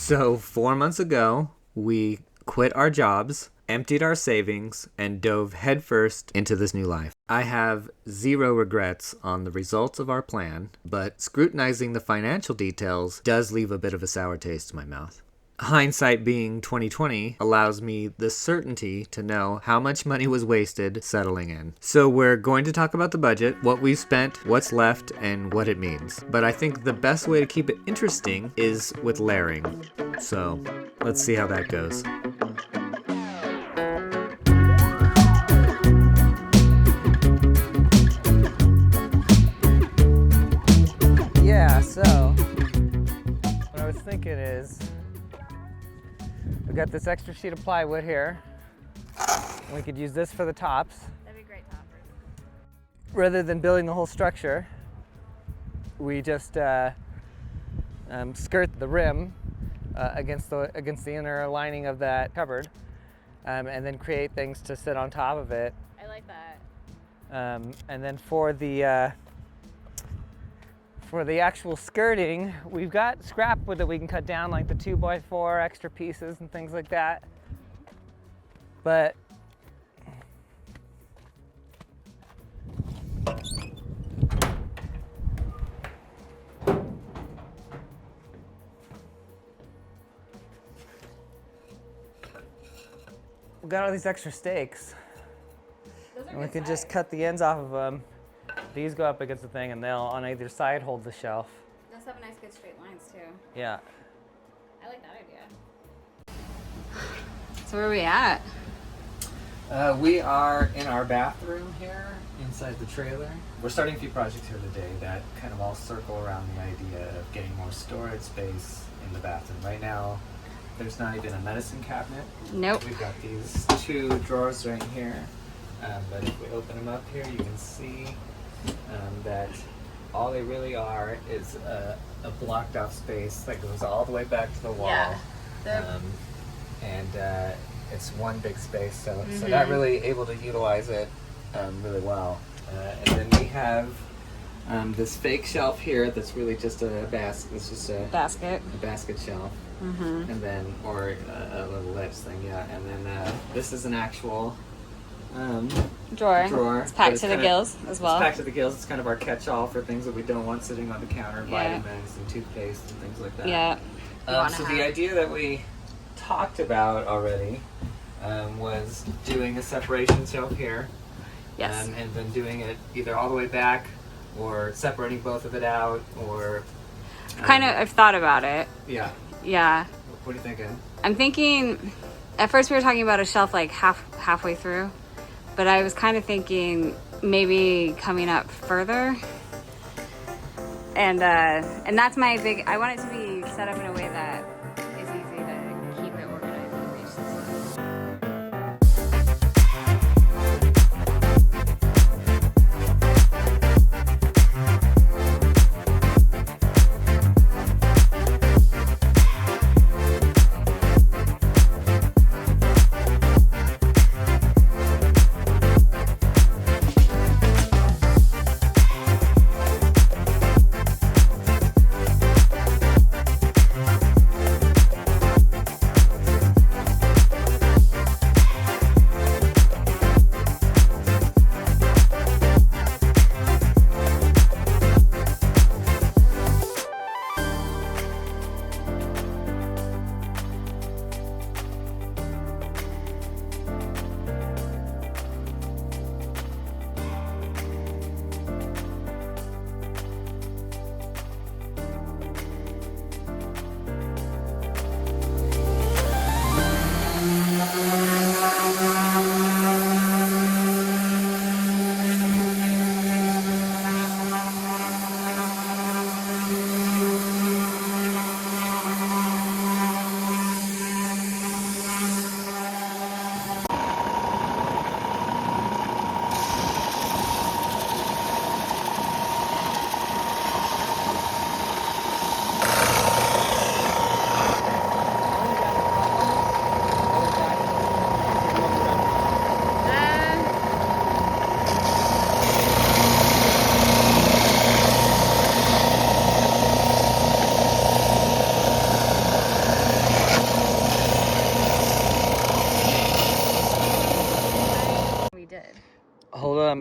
So 4 months ago, we quit our jobs, emptied our savings, and dove headfirst into this new life. I have zero regrets on the results of our plan, but scrutinizing the financial details does leave a bit of a sour taste in my mouth. Hindsight being 2020 allows me the certainty to know how much money was wasted settling in. So we're going to talk about the budget, what we've spent, what's left, and what it means. But I think the best way to keep it interesting is with layering. So let's see how that goes. Yeah, so what I was thinking is, we got this extra sheet of plywood here. We could use this for the tops. That'd be great toppers. Rather than building the whole structure, we just skirt the rim against the inner lining of that cupboard, and then create things to sit on top of it. I like that. And then for the actual skirting, we've got scrap wood that we can cut down, like the 2x4 extra pieces and things like that. But we've got all these extra stakes, and we can just cut the ends off of them. These go up against the thing, and they'll, on either side, hold the shelf. Those have nice, good straight lines, too. Yeah. I like that idea. So where are we at? We are in our bathroom here, inside the trailer. We're starting a few projects here today that kind of all circle around the idea of getting more storage space in the bathroom. Right now, there's not even a medicine cabinet. Nope. We've got these two drawers right here. But if we open them up here, you can see that all they really are is a blocked off space that goes all the way back to the wall. Yeah. And it's one big space, so not really able to utilize it really well. And then we have this fake shelf here that's really just a basket. It's just a basket shelf. And then, or a little ledge thing, yeah. And then this is an actual drawer. It's packed to the gills as well. It's packed to the gills. It's kind of our catch-all for things that we don't want sitting on the counter, vitamins and toothpaste and things like that. Yeah. So the idea that we talked about already was doing a separation shelf here. Yes. And then doing it either all the way back or separating both of it out, or... I've thought about it. Yeah. Yeah. What are you thinking? I'm thinking, at first we were talking about a shelf like halfway through, but I was kind of thinking maybe coming up further. And that's my big, I want it to be set up in a way that is easy to keep it organized and reach this stuff.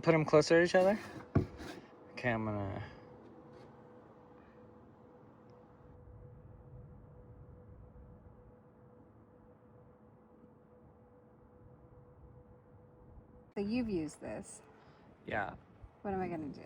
put them closer to each other? Okay, I'm gonna... So you've used this. Yeah. What am I gonna do?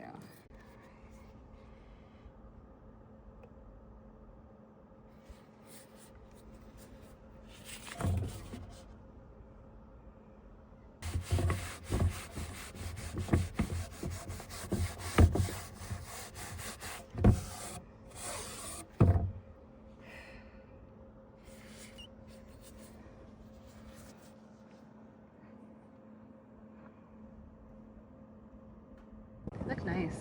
Look nice.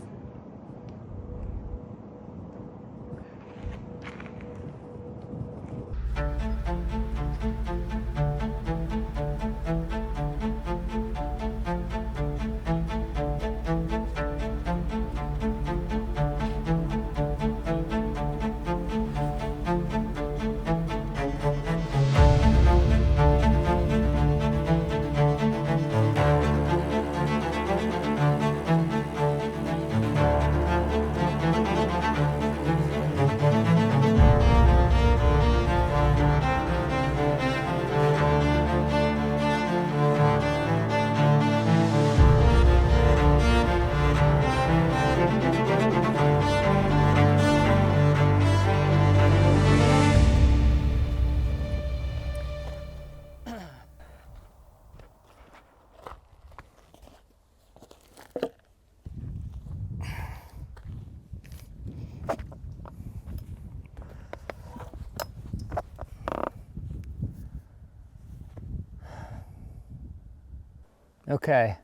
Okay,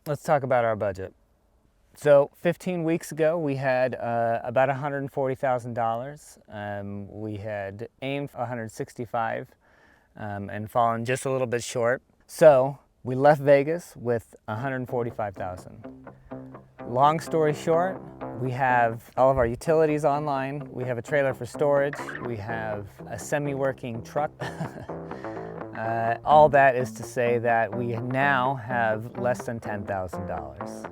let's talk about our budget. So 15 weeks ago, we had about $140,000. We had aimed for 165 and fallen just a little bit short. So we left Vegas with 145,000. Long story short, we have all of our utilities online. We have a trailer for storage. We have a semi-working truck. All that is to say that we now have less than $10,000.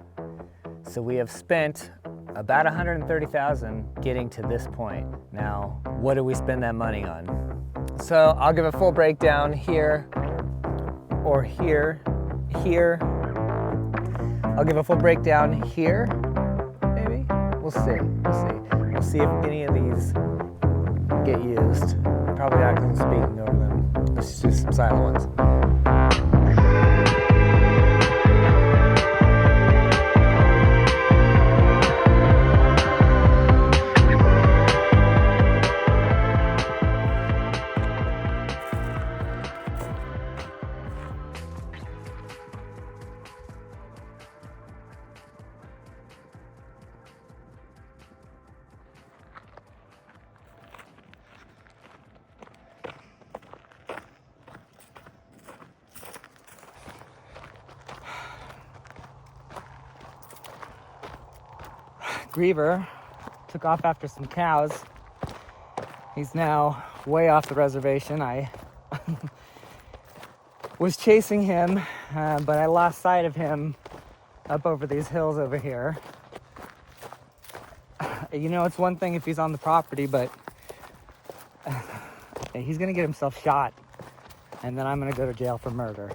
So we have spent about $130,000 getting to this point. Now, what do we spend that money on? So I'll give a full breakdown here, or here, here. I'll give a full breakdown here, maybe? We'll see, we'll see. We'll see if any of these get used. Probably not because I'm speaking over them. Let's just some silent ones. Griever took off after some cows. He's now way off the reservation. I was chasing him, but I lost sight of him up over these hills over here. You know, it's one thing if he's on the property, but he's gonna get himself shot, and then I'm gonna go to jail for murder.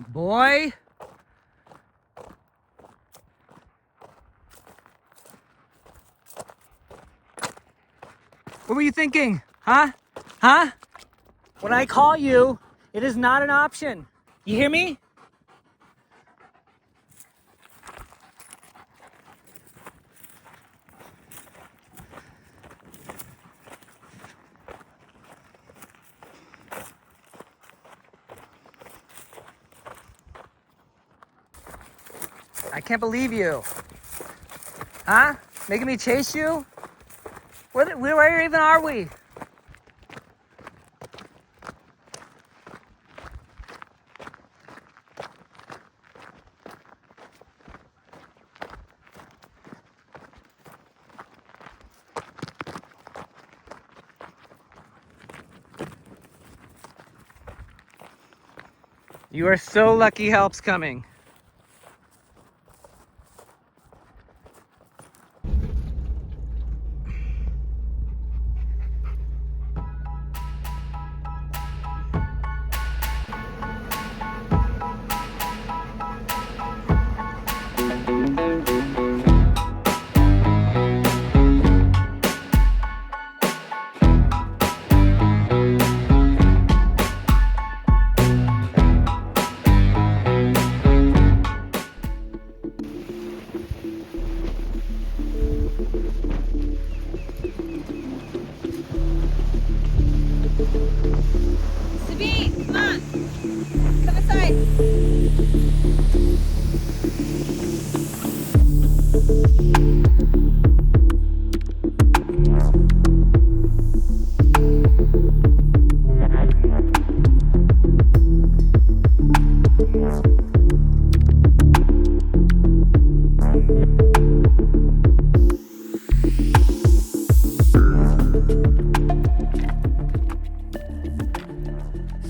Boy. What were you thinking? Huh? Huh? When I call you, it is not an option. You hear me? I can't believe you. Huh? Making me chase you? Where even are we? You are so lucky help's coming. Sabine, come on. Come inside.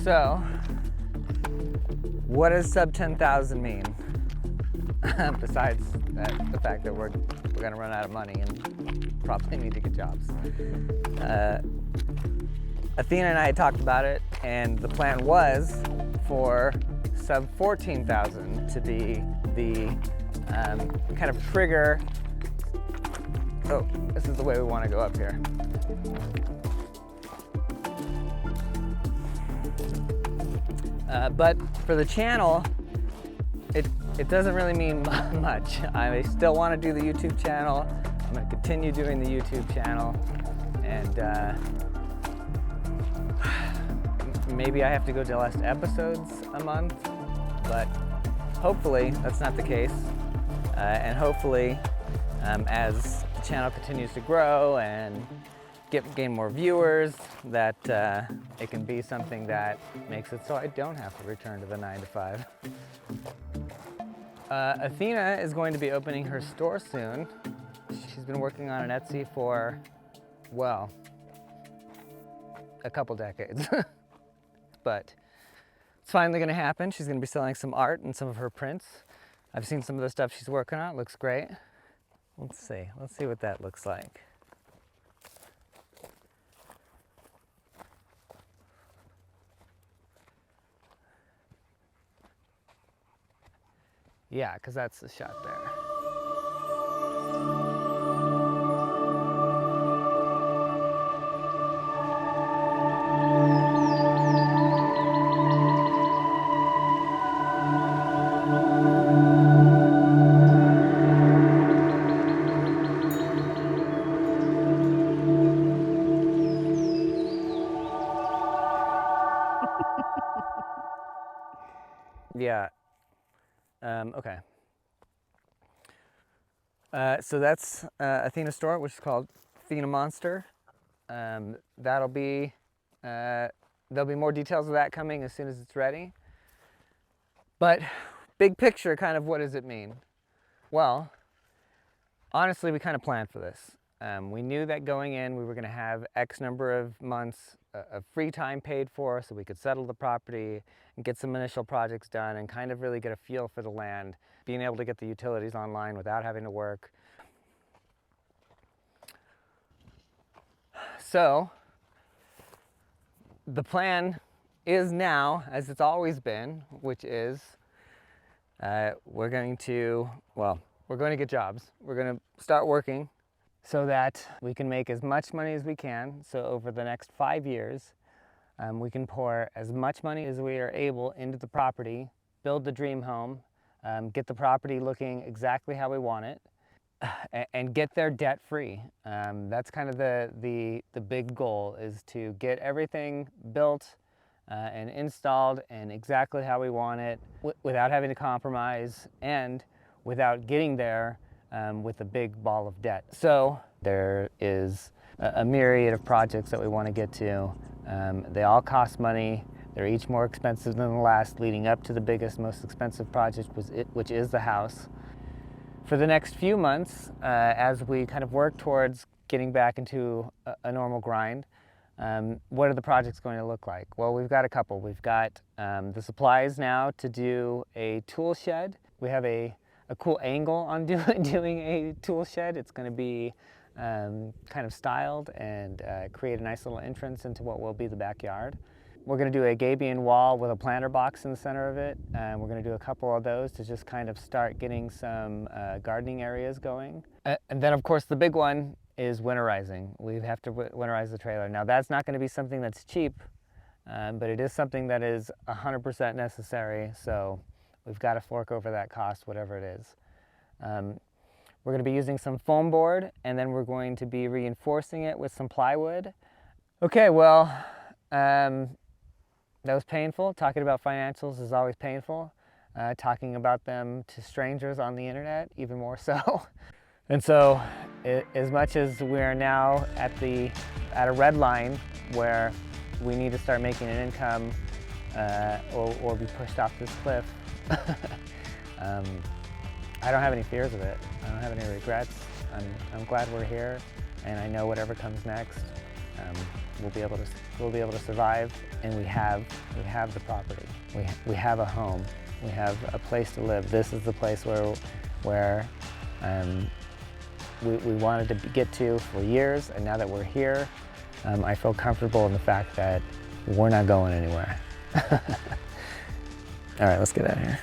So, what does sub 10,000 mean? Besides the fact that we're gonna run out of money and probably need to get jobs. Athena and I had talked about it, and the plan was for sub 14,000 to be the kind of trigger. Oh, this is the way we want to go up here. But for the channel, it doesn't really mean much. I still want to do the YouTube channel. I'm going to continue doing the YouTube channel, and maybe I have to go to less episodes a month, but hopefully that's not the case. And hopefully, as the channel continues to grow and gain more viewers, that it can be something that makes it so I don't have to return to the 9 to 5. Athena is going to be opening her store soon. She's been working on an Etsy for, well, a couple decades. But it's finally gonna happen. She's gonna be selling some art and some of her prints. I've seen some of the stuff she's working on. It looks great. Let's see what that looks like. Yeah, because that's the shot there. Yeah. Okay. So that's Athena's store, which is called Athena Monster. There'll be more details of that coming as soon as it's ready. But big picture, kind of what does it mean? Well, honestly, we kind of planned for this. We knew that going in, we were going to have X number of months of free time paid for so we could settle the property and get some initial projects done and kind of really get a feel for the land, being able to get the utilities online without having to work. So the plan is now, as it's always been, which is we're going to get jobs. We're going to start working so that we can make as much money as we can. So over the next 5 years, we can pour as much money as we are able into the property, build the dream home, get the property looking exactly how we want it, and get there debt free. That's kind of the big goal, is to get everything built and installed and exactly how we want it, without having to compromise and without getting there with a big ball of debt. So there is a myriad of projects that we want to get to. They all cost money. They're each more expensive than the last, leading up to the biggest, most expensive project, which is the house. For the next few months, as we kind of work towards getting back into a normal grind, what are the projects going to look like? Well, we've got a couple. We've got the supplies now to do a tool shed. We have a cool angle on doing a tool shed. It's going to be kind of styled and create a nice little entrance into what will be the backyard. We're going to do a gabion wall with a planter box in the center of it. We're going to do a couple of those to just kind of start getting some gardening areas going. And then, of course, the big one is winterizing. We have to winterize the trailer. Now, that's not going to be something that's cheap, but it is something that is 100% necessary. So we've got to fork over that cost, whatever it is. We're going to be using some foam board, and then we're going to be reinforcing it with some plywood. Okay, well, that was painful. Talking about financials is always painful. Talking about them to strangers on the internet, even more so. And so, as much as we're now at a red line where we need to start making an income or be pushed off this cliff, I don't have any fears of it. I don't have any regrets. I'm glad we're here, and I know whatever comes next, we'll be able to survive. And we have the property. We have a home. We have a place to live. This is the place where we wanted to get to for years, and now that we're here, I feel comfortable in the fact that we're not going anywhere. All right, let's get out of here.